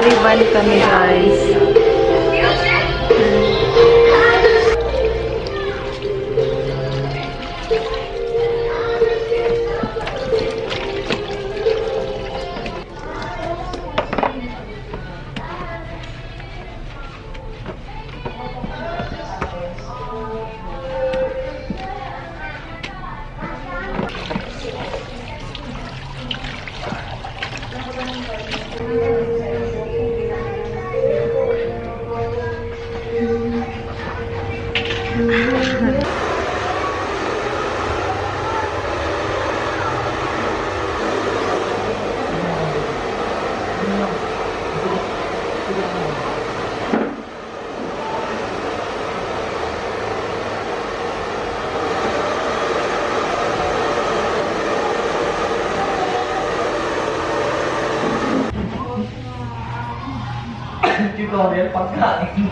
Nag-ribbon kami guys. Tutorial pagkain.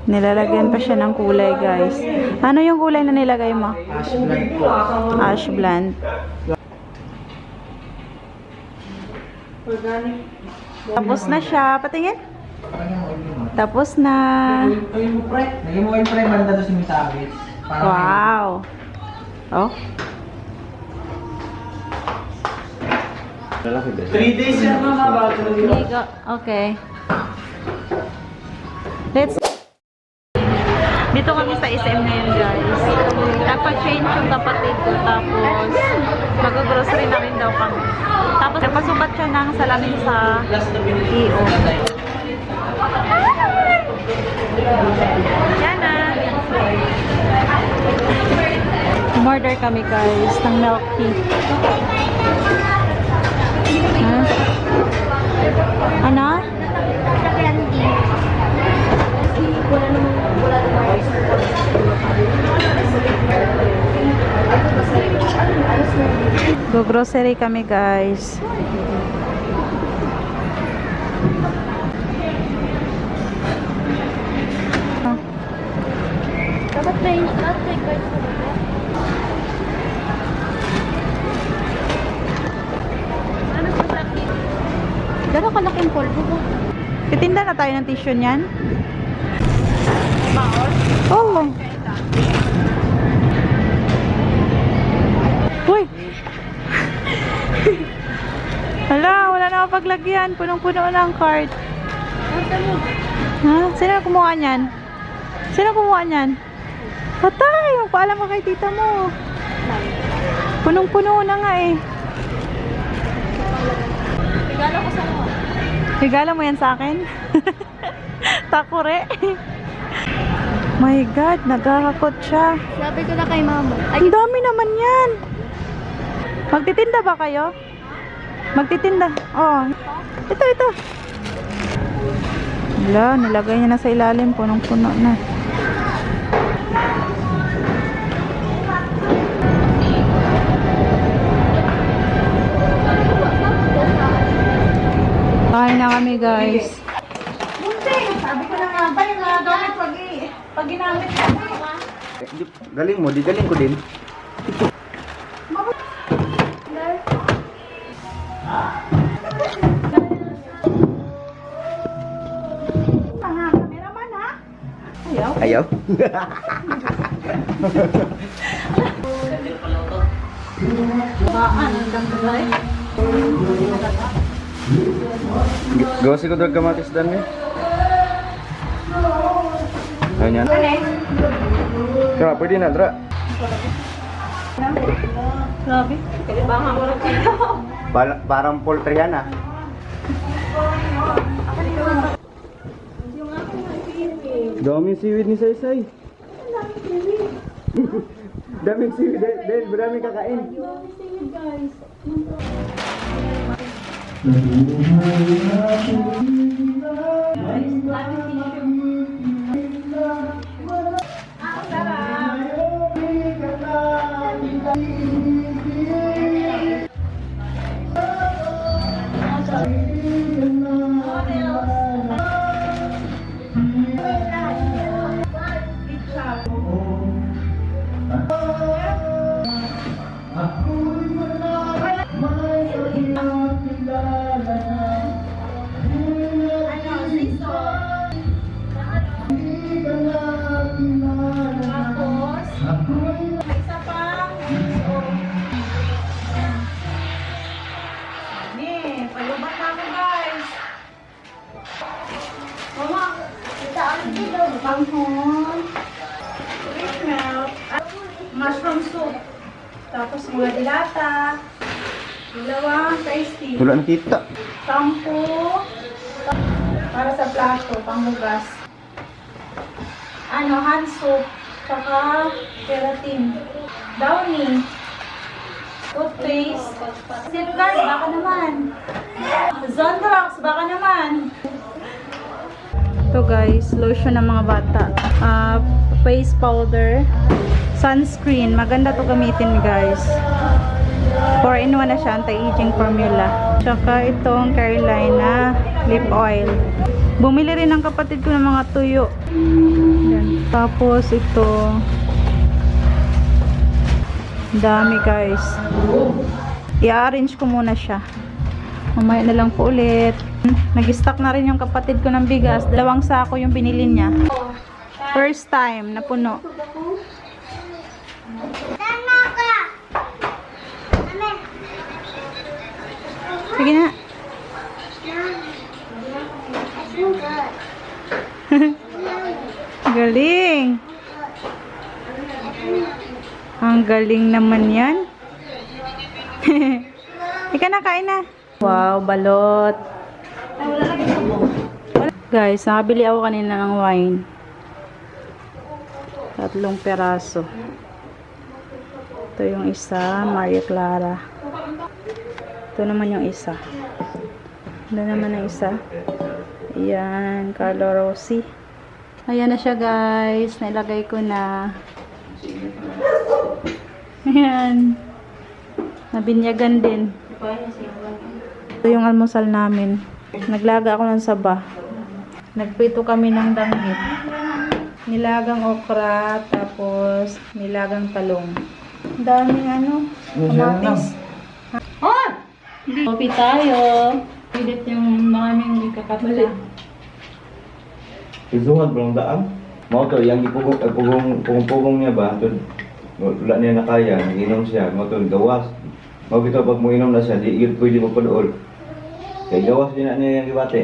Nilalagyan pa siya ng kulay guys. Ano yung kulay na nilagay mo? Ash blend po. Ash blend. Tapos na siya. Patingin. Tapos na. Lagyan mo pre. Lagyan mo oil pre. Manda to si Misabis. Wow. Oh. 3 days yan mga bago. Okay. Let's. Dito kami sa SM ngayon guys. Nagpa-change yung kapatid ko. Tapos mag-grocery na rin daw kami. Tapos napasubat siya ng salamin sa EO. Yan na. Umorder kami guys ng milk tea. Huh? Ano? Go grocery kami guys. Dapat may card sa baba. Ano po sa akin? Gano'n kalaking polvo ba? Titinda na tayo ng tissue niyan. Baon? Oh. Uy. Hala, wala na paglagyan. Punong-puno na ang cart. Ano mo? Ha? Sino kumuha niyan? Sino kumuha niyan? Patay! Magpaalam ka kay tita mo. Punong-puno na nga eh. Regalo ko sa mo. Regalo mo yan sa akin? Takore. My God, nagkakakot siya. Sabi ko na kay mama. Ang dami naman yan. Magtitinda ba kayo? Magtitinda. Oh. Ito. Wala, nilagay niya na sa ilalim. Punong-puno na. Kain na kami guys. Sabi ko na nga ba yung gamit pag ginamit ko. Galing mo, di galing ko din. Cameraman ha? Ayaw. Ayaw? Baan, ang ganda eh. Gawas ko drag kamatis dan eh. Ayan yan. Kaya, pwede na, Dra. Grabe. Kalibangan mo rin kayo. Parang poultry yan ah. Daming seaweed ni Saysay. Daming seaweed. Dahil maraming kakain. Panghon. Fish melt. Mushroom soup. Tapos mga dilata. Dalawang tasty. Wala nakita. Shampoo. Para sa plato, panghugas. Hand soap. Saka keratin. Downy. Toothpaste. Safeguard, baka naman. Zonrox, baka naman. Ito guys, lotion ng mga bata. Face powder. Sunscreen. Maganda to gamitin guys. 4-in-1 na siya, anti-aging formula. Tsaka itong Caroline na lip oil. Bumili rin ng kapatid ko ng mga tuyo. Yan. Tapos ito. Dami guys. I-arrange ko muna siya. Mamaya na lang po ulit. Nag-stock na rin yung kapatid ko ng bigas. 2 sako yung binili niya. First time na puno. Sige na. Galing. Ang galing naman yan. Ika na, kain na. Wow, balot. Guys, nakabili ako kanina ng wine. 3 peraso. Ito yung isa, Maria Clara. Ito naman yung isa. Ito naman ang isa. Ayan, Carlo Rossi. Ayan na siya guys. Nailagay ko na. Ayan. Nabinyagan din. Ito yung almusal namin. Naglaga ako ng saba. Nagprito kami ng danggit. Nilagang okra, tapos nilagang talong. Daming kamatis. Oh! Kopi tayo. Pilit yung maraming ikakatula. Isuhan ba ang daan? Mau to, yung pugong niya ba? Wala niya na kaya, nag-inom siya. Mau to, gawas. Mau bito, pag mo inom na siya, di pwede mo padool. Kaya gawas din na niya yung gibate.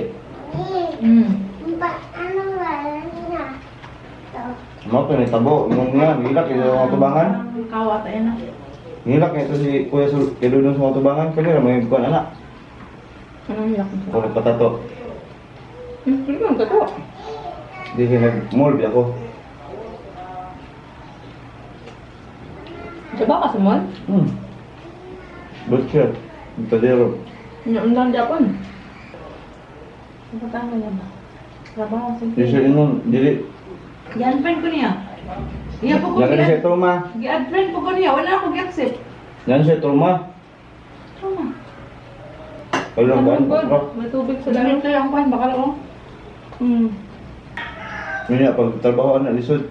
Mau to, may tabo. Inom nga, hilak yung mga tubangan. Kawat, ayan na. Hilak niya ito si Kuya Kedudong sa mga tubangan. Kaya may bukan anak. Anong hilak? Kung nagpatato. Hindi mo ang gato. Hindi siya nag-mold ako. Diba ka sa mall? Butcher. Padero. Inuundan Japon. Ano ka niya ba? Trabaho sa Di siya inon, dili. Yan friend ko niya. Iya po ko Yan ka siya trauma. Gi-add friend po ko niya. Wala akong gi-accept. Yan siya trauma. Tama. Walang baan. May tubig sa dami kayo ang pan. Baka lang. Yun nga, pag trabaho na lisod.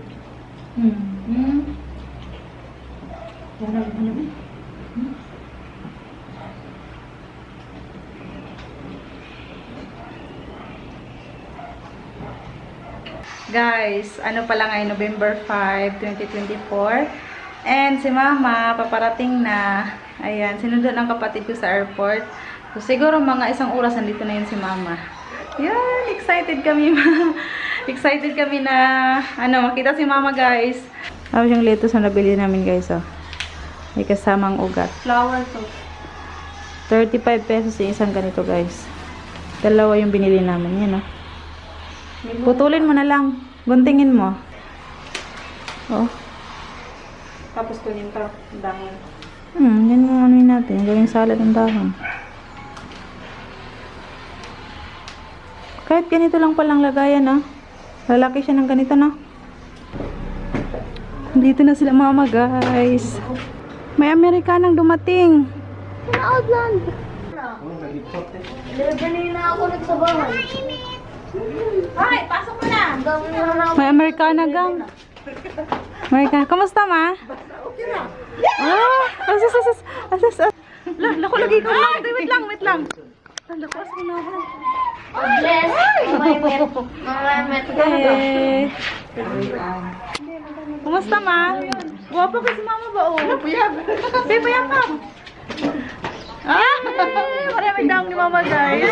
Guys, ano pala ngayon, November 5, 2024. And si Mama, paparating na. Ayan, sinundo ng kapatid ko sa airport. So, siguro mga 1 oras nandito na yun si Mama. Yan, excited kami excited kami na makita si Mama guys. Tapos yung lettuce na nabili namin guys may kasamang ugat. Flour to. 35 pesos yung isang ganito guys. 2 yung binili namin. Yan putulin mo na lang. Guntingin mo. Oh. Tapos kunin pa dahon. Yan yung natin. Gawing salad ng dahon. Kahit ganito lang palang lagayan lalaki siya ng ganito Dito na sila Mama guys. May Amerikanang dumating. Outland. Kanina ako nagsabahan. Ay, pasok mo na. May Amerikana gang. Amerikana. Kamusta ma? Okay na. Lako lagi ko lang. Wait lang. Lakas mo na ako. Bless. Mamamet ka. Kumusta ma? Guwapo kasi mama ba Puyab. Puyab ka. Maraming daong ni mama guys.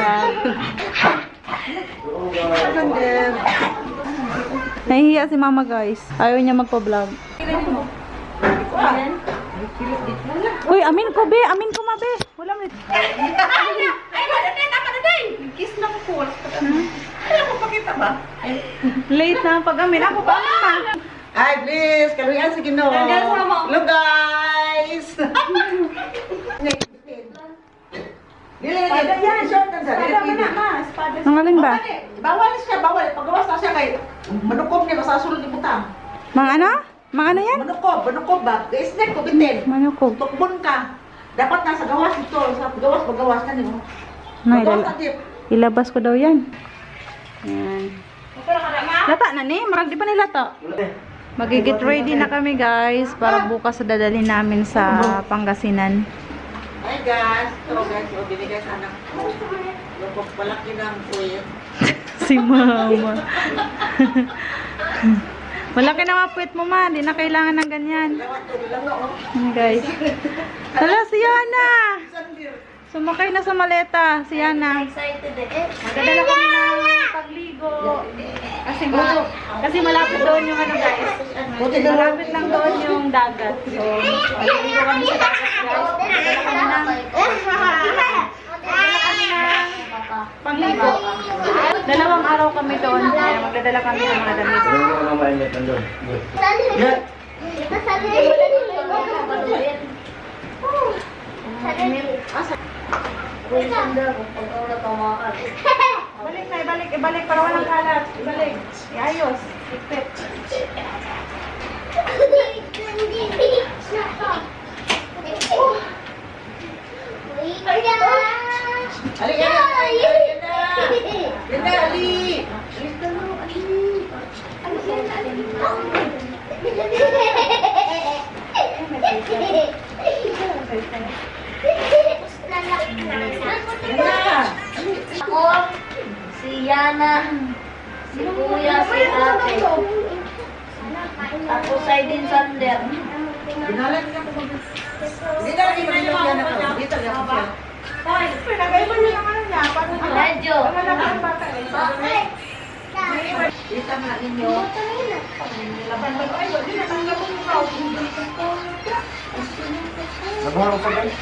Nahihiya si mama guys. Ayaw niya magpa-vlog. Uy, amin ko be. Amin ko ma be. Wala mo. Kiss na ko. Late na pag amin. Ako pa ma. Ay, please, kaluyan sa Ginoo. Hello, guys. Dili, yan, short na sa. Ang alin ba? Bawal siya, bawal. Pagawas na siya kay manukob niya, masasulod ni buta. Mang ano? Mang ano yan? Manukob ba? Snack ko, bitin. Manukog. Tukbon ka. Dapat nasa gawas ito. Sa gawas, bagawas ka niyo. Nay, Bagawas na tip. ilabas ko daw yan. Yan. Lata na ni. Marag di pa nilata. Magigit ready na kami guys. Para bukas dadalhin namin sa Pangasinan. Hi, guys. Ito, guys. O, binigay sa anak ko. Lupok palaki ng puwet. Si mama. Malaki na mapuwit mo ma. Di na kailangan ng ganyan. Lawat to, bilang o. Yan, guys. Hala, si Yana. Sumakay na sa maleta. Si Yana. Excited eh. Magdadala kami ng pagligo. Kasi malapit doon yung ano guys. Malapit lang doon yung dagat. So, pagligo kami sa dagat guys. Magdadala kami ng pagligo. Dalawang araw kami doon. Kaya magdadala kami ng mga damit. Ano mo mainit nandun? Balik na, ibalik para walang kalat. Ibalik. Iayos. Ipit. Ali, Linda, Ali. Linda. Ako, si Yana, si Kuya, si Ate. Ako, Saidin Sander. Binalan niya ko. Dito lagi mag-ilog yan ako. Dito lagi ako siya. Pinagaiba niyo naman niya. Medyo. Dito nga ninyo. Nagharap pa guys?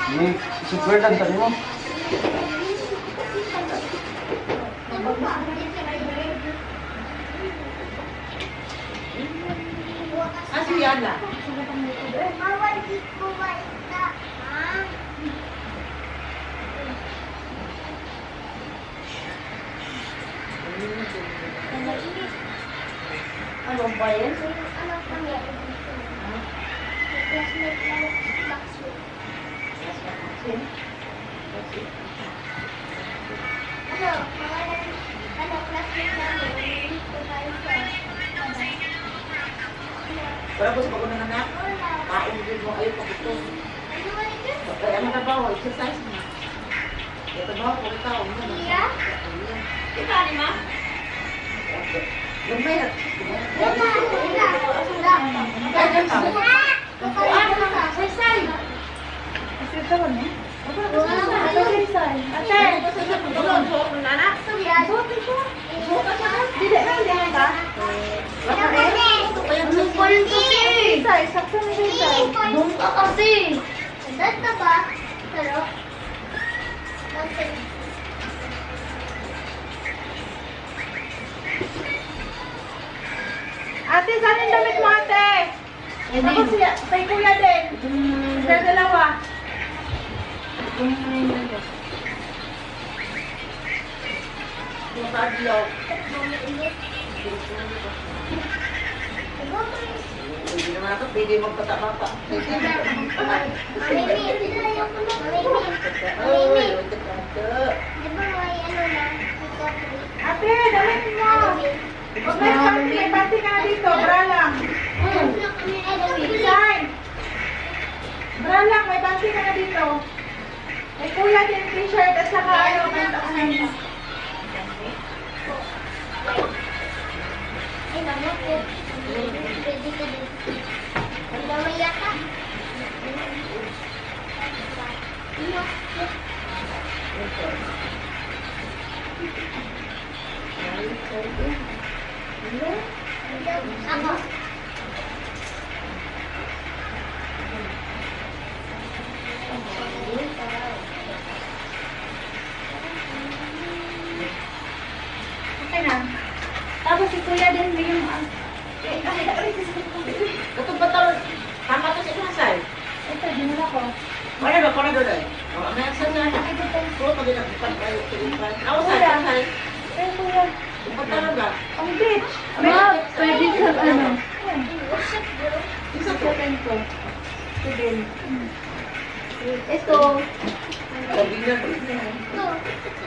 Hindi, super lang tali mo. Ah, si Yana. Ano ba yan? Pero gusto ko ng anak. Kain din mo. Ayaw pagkito. Ay, ano na ba? Exercise na. Ito ba? Kung ikaw. Kita ni Ma? Lumay na. Doon ka kasi. Data ba? Pero, Ate, saan yung damit mo ate? Ako siya, kay kuya din. Sa dalawa. Yung kadlaw. Hindi naman ako pwede magpata-bata. Ate, damit mo. Huwag may panty ka na dito. Bra lang. Sign. Bra lang, may panty ka na dito. Kay kuya din t-shirt at saka ano, kanta ko na. Ay, naman po. Pwede ka din. Ang damaya ka. Ako. Okay na. Tapos si Kuya din may yung... Ito ba ito? Tama ito si Kasay. Ito, dinala ko. Wala ba? Kung doon? May asa na. Puro pag inabukan kayo. Ako sa Kasay. Eh, Kuya. Ipat talaga. Ang beach. Ma, pwede sa ano. Isa po. Ito. Ito din. Ito. Sabi na.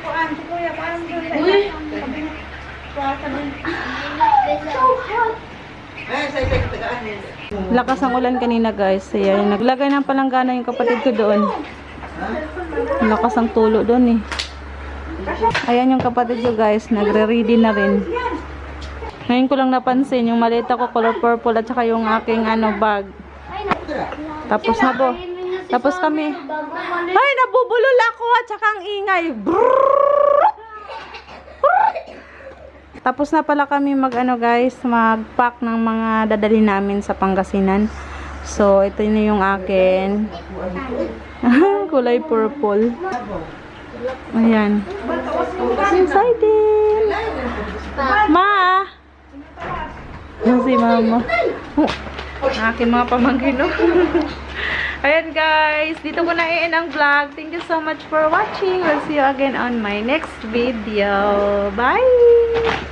Paan, si Kuya, paan doon. Uy! Sabi mo. Sabi mo. So hot. Ay, sa tagaan din. Lakas ang ulan kanina guys. Ayan, naglagay ng palanggana yung kapatid ko doon. Lakas ang tulo doon eh. Ayan yung kapatid ko guys, nagre-ready na rin. Ngayon ko lang napansin, yung maleta ko color purple at saka yung aking bag. Tapos na po. Tapos kami. Ay, nabubulol ako at saka ang ingay. Brrrr! Tapos na pala kami mag-guys, mag-pack ng mga dadali namin sa Pangasinan. So, ito na yung akin. Kulay purple. Ayan. Excited! Ma! Yan si mama. Aking mga pamangkin, no? Ayan guys, dito ko na i-end ang vlog. Thank you so much for watching. We'll see you again on my next video. Bye!